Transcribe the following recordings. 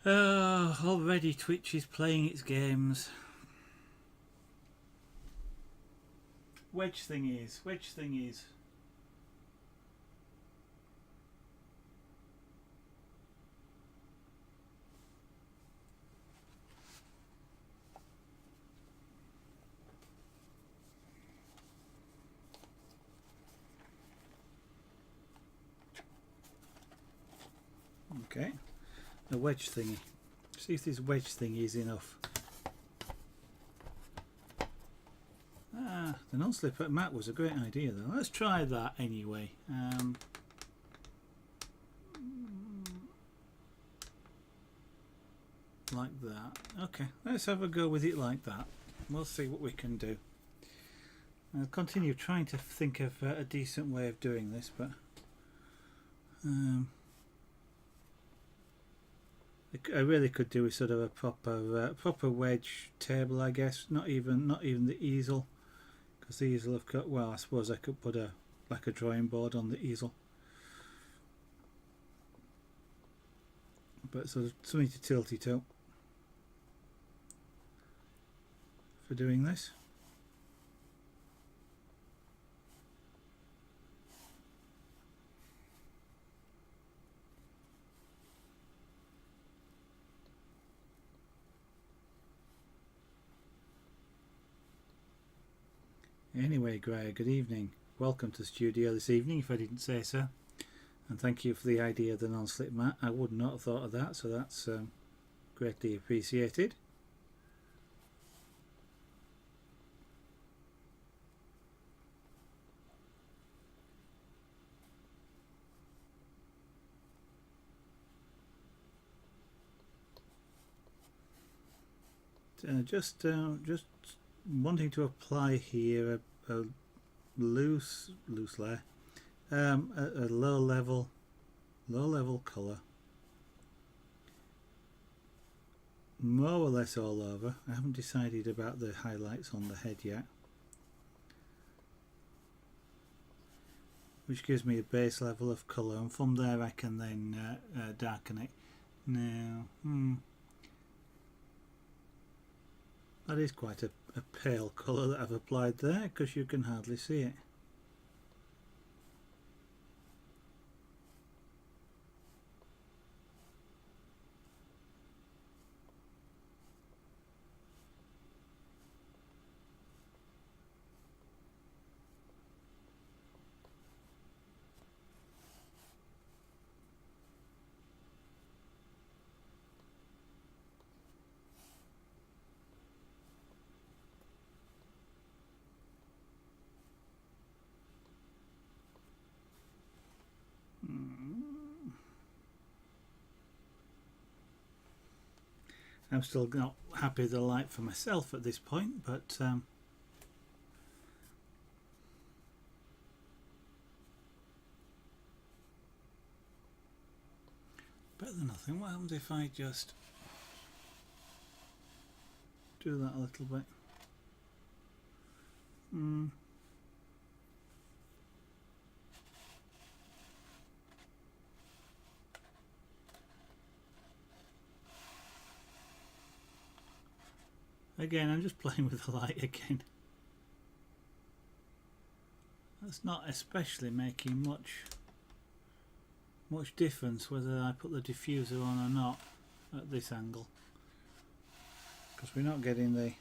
Already Twitch is playing its games. Wedge thingies. Okay, a wedge thingy. See if this wedge thingy is enough. The non-slip mat was a great idea though. Let's try that anyway. Like that. Okay, let's have a go with it like that. We'll see what we can do. I'll continue trying to think of a decent way of doing this, but I really could do with sort of a proper wedge table, I guess. Not even the easel, because the easel I've got. Well, I suppose I could put a drawing board on the easel, but sort of something to tilt it up for doing this. Anyway, Greg, good evening. Welcome to the studio this evening, if I didn't say so. And thank you for the idea of the non-slip mat. I would not have thought of that, so that's greatly appreciated. Just wanting to apply here a loose layer, a low level colour, more or less all over. I haven't decided about the highlights on the head yet, which gives me a base level of colour, and from there I can then darken it. Now, that is quite a pale colour that I've applied there, because you can hardly see it. I'm still not happy with the light for myself at this point, but better than nothing. What happens if I just do that a little bit? Again, I'm just playing with the light again. That's not especially making much difference whether I put the diffuser on or not at this angle, because we're not getting the...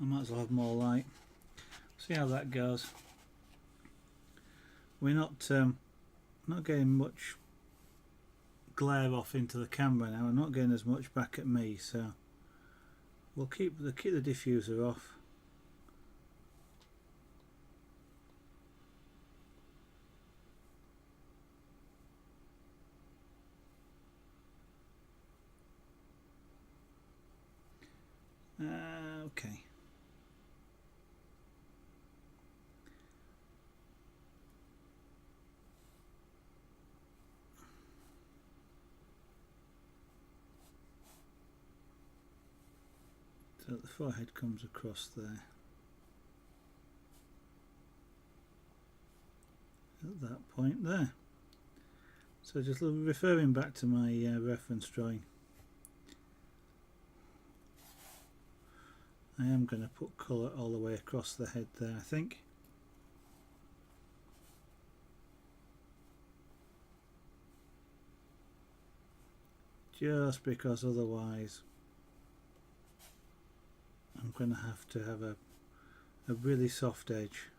I might as well have more light. See how that goes. We're not getting much glare off into the camera now. I'm not getting as much back at me, so we'll keep the diffuser off. Okay. So the forehead comes across there. At that point there. So just referring back to my reference drawing, I am going to put colour all the way across the head there, I think. Just because otherwise I'm going to have a really soft edge.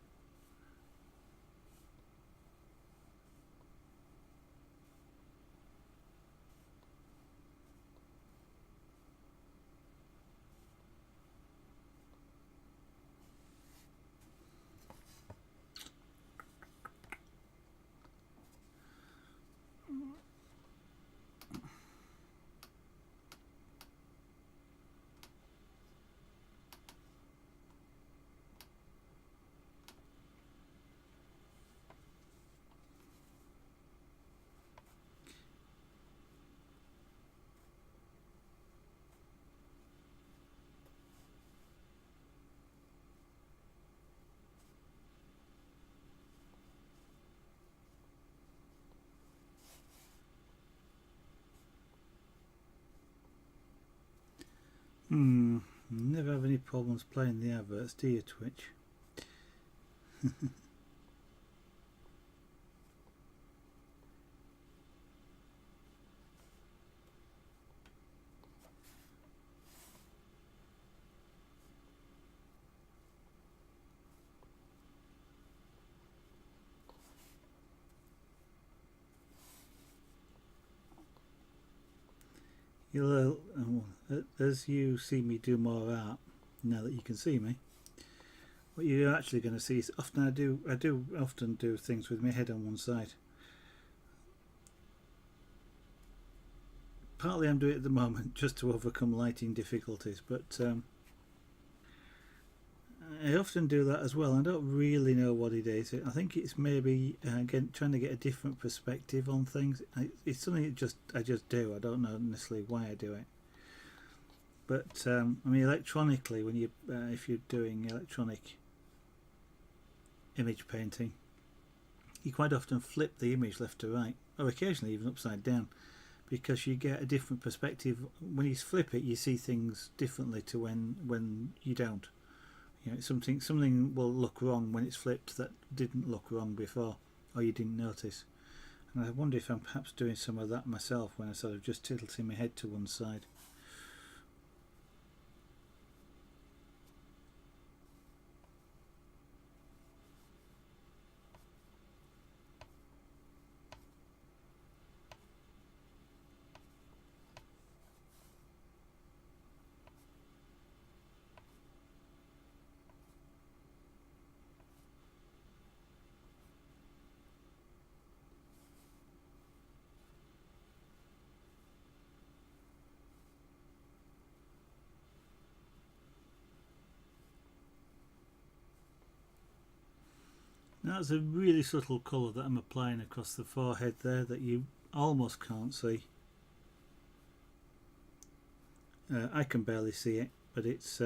Never have any problems playing the adverts, do you, Twitch? You'll, as you see me do more art, now that you can see me, what you're actually going to see is often I do often do things with my head on one side. Partly I'm doing it at the moment just to overcome lighting difficulties, but I often do that as well. I don't really know what it is. I think it's maybe again trying to get a different perspective on things. It's something I just do. I don't know necessarily why I do it. But I mean, electronically, when you if you're doing electronic image painting, you quite often flip the image left to right, or occasionally even upside down, because you get a different perspective. When you flip it, you see things differently to when you don't. You know, something will look wrong when it's flipped that didn't look wrong before, or you didn't notice. And I wonder if I'm perhaps doing some of that myself when I sort of just tilting my head to one side. That's a really subtle colour that I'm applying across the forehead there that you almost can't see. I can barely see it, but it's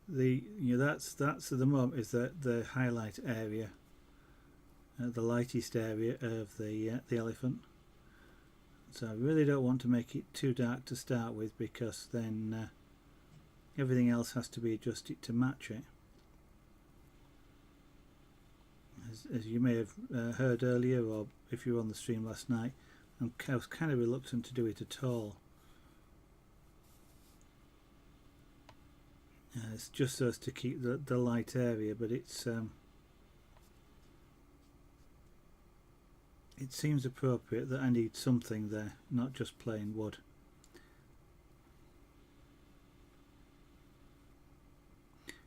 that's at the moment is the highlight area, the lightest area of the elephant. So I really don't want to make it too dark to start with, because then everything else has to be adjusted to match it. As you may have heard earlier, or if you were on the stream last night, I was kind of reluctant to do it at all. It's just so as to keep the light area, but it's it seems appropriate that I need something there, not just plain wood.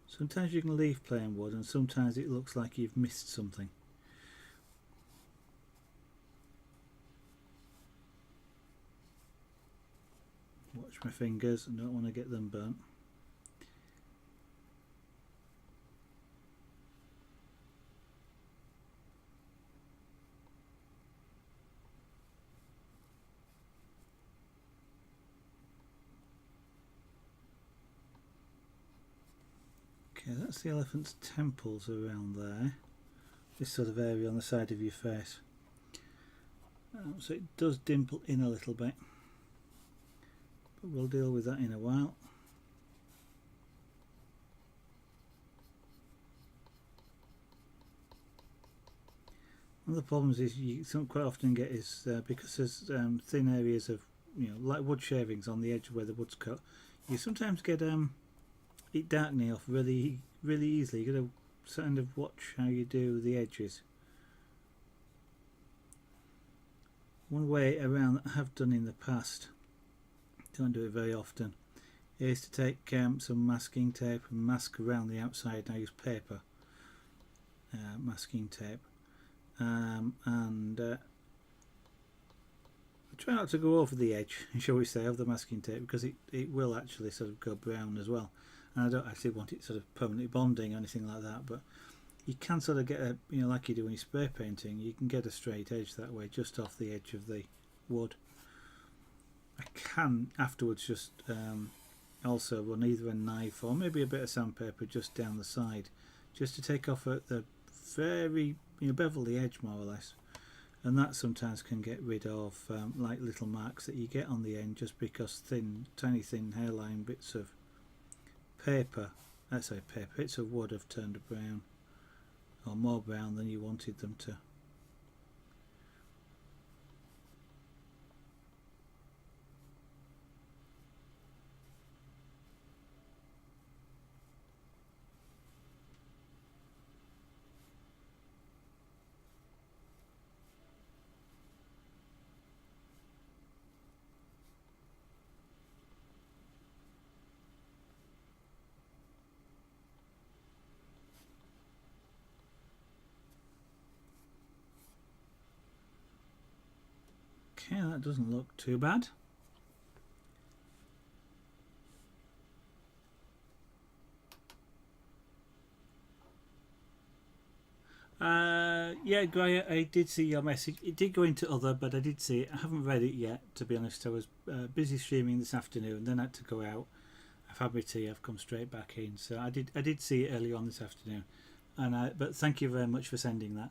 Sometimes you can leave plain wood, and sometimes it looks like you've missed something. Watch my fingers, I don't want to get them burnt. Okay, that's the elephant's temples around there, this sort of area on the side of your face. So it does dimple in a little bit, but we'll deal with that in a while. One of the problems is you quite often get is because there's thin areas of, you know, like wood shavings on the edge where the wood's cut, you sometimes get it darkening off really easily. You got to sort of watch how you do the edges. One way around that I have done in the past, don't do it very often, is to take some masking tape and mask around the outside. I use paper masking tape, and try not to go over the edge, shall we say, of the masking tape, because it will actually sort of go brown as well. And I don't actually want it sort of permanently bonding or anything like that, but you can sort of get a, you know, like you do when you're spray painting, you can get a straight edge that way, just off the edge of the wood. I can afterwards just also run either a knife or maybe a bit of sandpaper just down the side, just to take off at the very, you know, bevel the edge more or less. And that sometimes can get rid of like little marks that you get on the end, just because tiny thin hairline bits of paper, bits of wood have turned brown, or more brown than you wanted them to. Okay, that doesn't look too bad. Yeah, Gray, I did see your message. It did go into other, but I did see it. I haven't read it yet, to be honest. I was busy streaming this afternoon, then I had to go out. I've had my tea. I've come straight back in, so I did see it early on this afternoon. But thank you very much for sending that.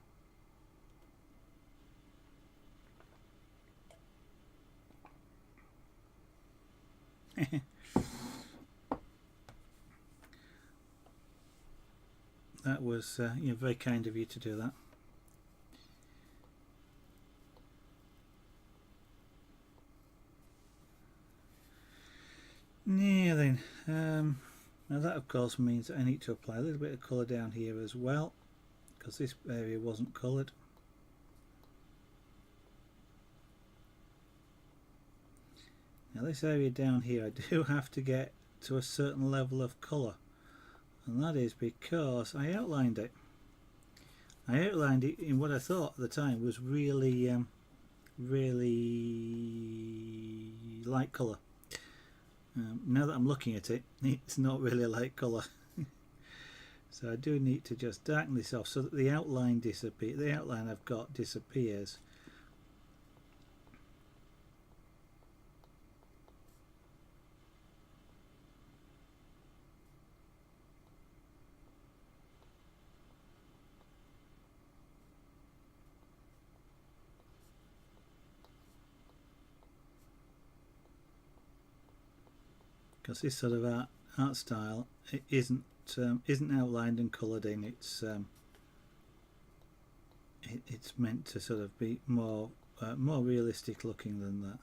That was you know, very kind of you to do that. Yeah, then. Now that of course means I need to apply a little bit of colour down here as well, because this area wasn't coloured. Now this area down here I do have to get to a certain level of colour, and that is because I outlined it. I outlined it in what I thought at the time was really light colour. Now that I'm looking at it, it's not really a light colour. So I do need to just darken this off so that the outline disappears. The outline I've got disappears. Because this sort of art style, it isn't outlined and coloured in. It's meant to sort of be more realistic looking than that.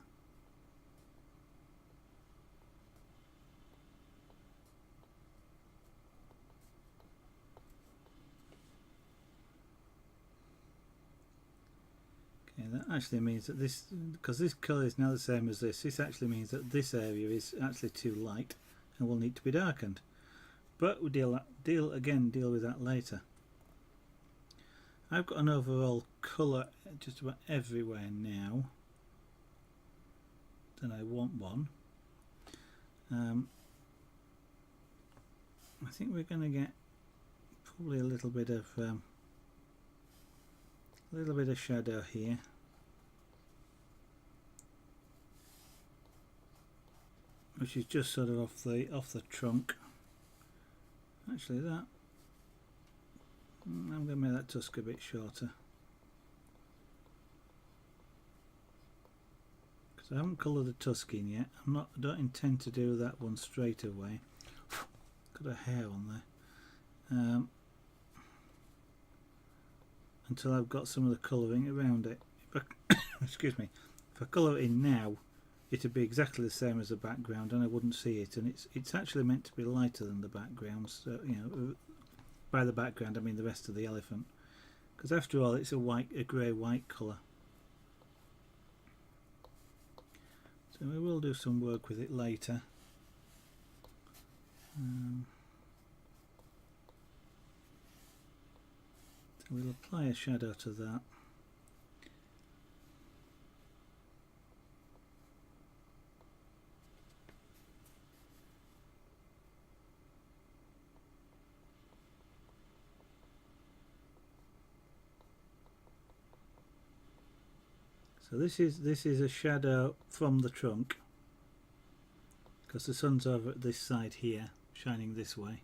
Okay, that actually means that this, because this colour is now the same as this actually means that this area is actually too light and will need to be darkened. But we'll deal with that later. I've got an overall colour just about everywhere now. Then I want one. I think we're going to get probably a little bit of shadow here. Which is just sort of off the trunk. Actually, that I'm going to make that tusk a bit shorter, because I haven't coloured the tusk in yet. I don't intend to do that one straight away. Got a hair on there. until I've got some of the colouring around it. If I, excuse me, if I colour it in now, it'd be exactly the same as the background and I wouldn't see it, and it's actually meant to be lighter than the background, so, you know, by the background I mean the rest of the elephant, because after all it's a grey white colour. So we will do some work with it later. So we'll apply a shadow to that. So this is a shadow from the trunk, because the sun's over at this side here, shining this way.